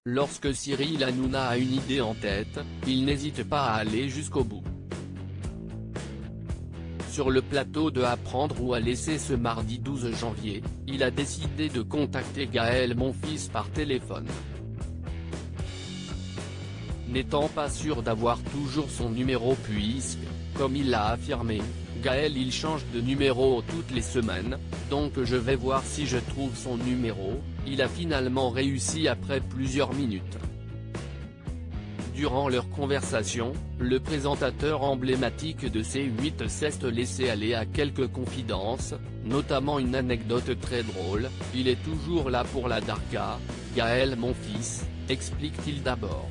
Lorsque Cyril Hanouna a une idée en tête, il n'hésite pas à aller jusqu'au bout. Sur le plateau de Apprendre ou à laisser ce mardi 12 janvier, il a décidé de contacter Gaël Monfils par téléphone. N'étant pas sûr d'avoir toujours son numéro puisque, comme il l'a affirmé, Gaël il change de numéro toutes les semaines, donc je vais voir si je trouve son numéro, il a finalement réussi après plusieurs minutes. Durant leur conversation, le présentateur emblématique de C8 s'est laissé aller à quelques confidences, notamment une anecdote très drôle. Il est toujours là pour la darka, Gaël Monfils, explique-t-il d'abord.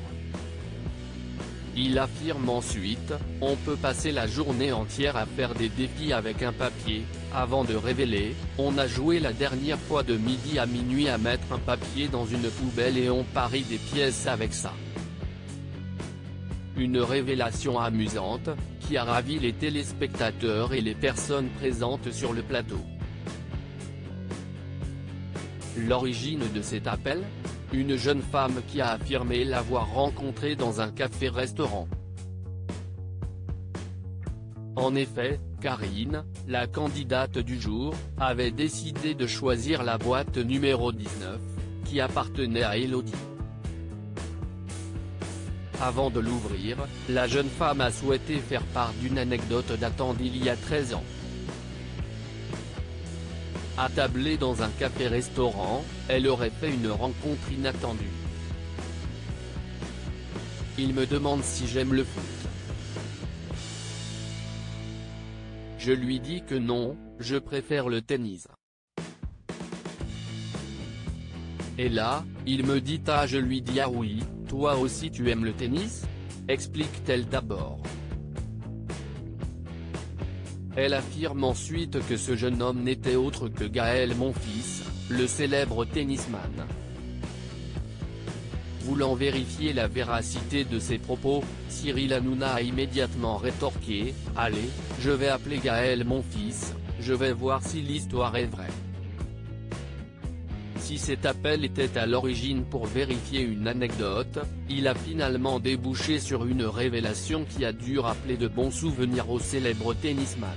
Il affirme ensuite, on peut passer la journée entière à faire des défis avec un papier, avant de révéler, on a joué la dernière fois de midi à minuit à mettre un papier dans une poubelle et on parie des pièces avec ça. Une révélation amusante, qui a ravi les téléspectateurs et les personnes présentes sur le plateau. L'origine de cet appel ? Une jeune femme qui a affirmé l'avoir rencontré dans un café-restaurant. En effet, Karine, la candidate du jour, avait décidé de choisir la boîte numéro 19, qui appartenait à Élodie. Avant de l'ouvrir, la jeune femme a souhaité faire part d'une anecdote datant d'il y a 13 ans. Attablée dans un café-restaurant, elle aurait fait une rencontre inattendue. Il me demande si j'aime le foot. Je lui dis que non, je préfère le tennis. Et là, il me dit ah je lui dis ah oui, toi aussi tu aimes le tennis ? Explique-t-elle d'abord. Elle affirme ensuite que ce jeune homme n'était autre que Gaël Monfils, le célèbre tennisman. Voulant vérifier la véracité de ses propos, Cyril Hanouna a immédiatement rétorqué « Allez, je vais appeler Gaël Monfils, je vais voir si l'histoire est vraie ». Si cet appel était à l'origine pour vérifier une anecdote, il a finalement débouché sur une révélation qui a dû rappeler de bons souvenirs au célèbre tennisman.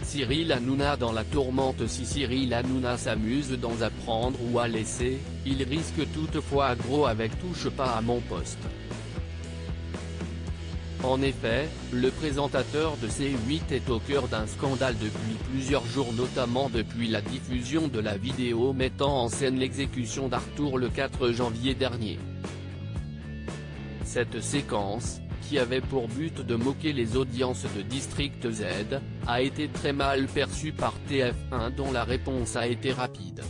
Cyril Hanouna dans la tourmente. Si Cyril Hanouna s'amuse dans Apprendre ou à laisser, il risque toutefois gros avec Touche pas à mon poste. En effet, le présentateur de C8 est au cœur d'un scandale depuis plusieurs jours, notamment depuis la diffusion de la vidéo mettant en scène l'exécution d'Arthur le 4 janvier dernier. Cette séquence, qui avait pour but de moquer les audiences de District Z, a été très mal perçue par TF1 dont la réponse a été rapide.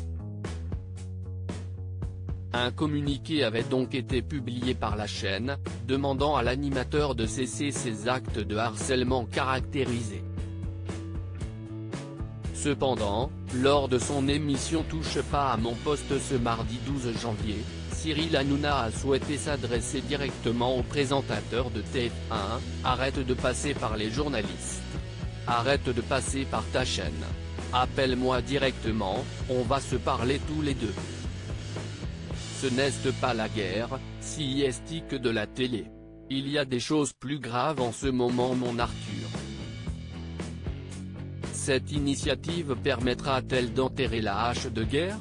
Un communiqué avait donc été publié par la chaîne, demandant à l'animateur de cesser ses actes de harcèlement caractérisés. Cependant, lors de son émission Touche pas à mon poste ce mardi 12 janvier, Cyril Hanouna a souhaité s'adresser directement au présentateur de TF1, « Arrête de passer par les journalistes. Arrête de passer par ta chaîne. Appelle-moi directement, on va se parler tous les deux. Ce n'est pas la guerre, si est que de la télé. Il y a des choses plus graves en ce moment mon Arthur. Cette initiative permettra-t-elle d'enterrer la hache de guerre ?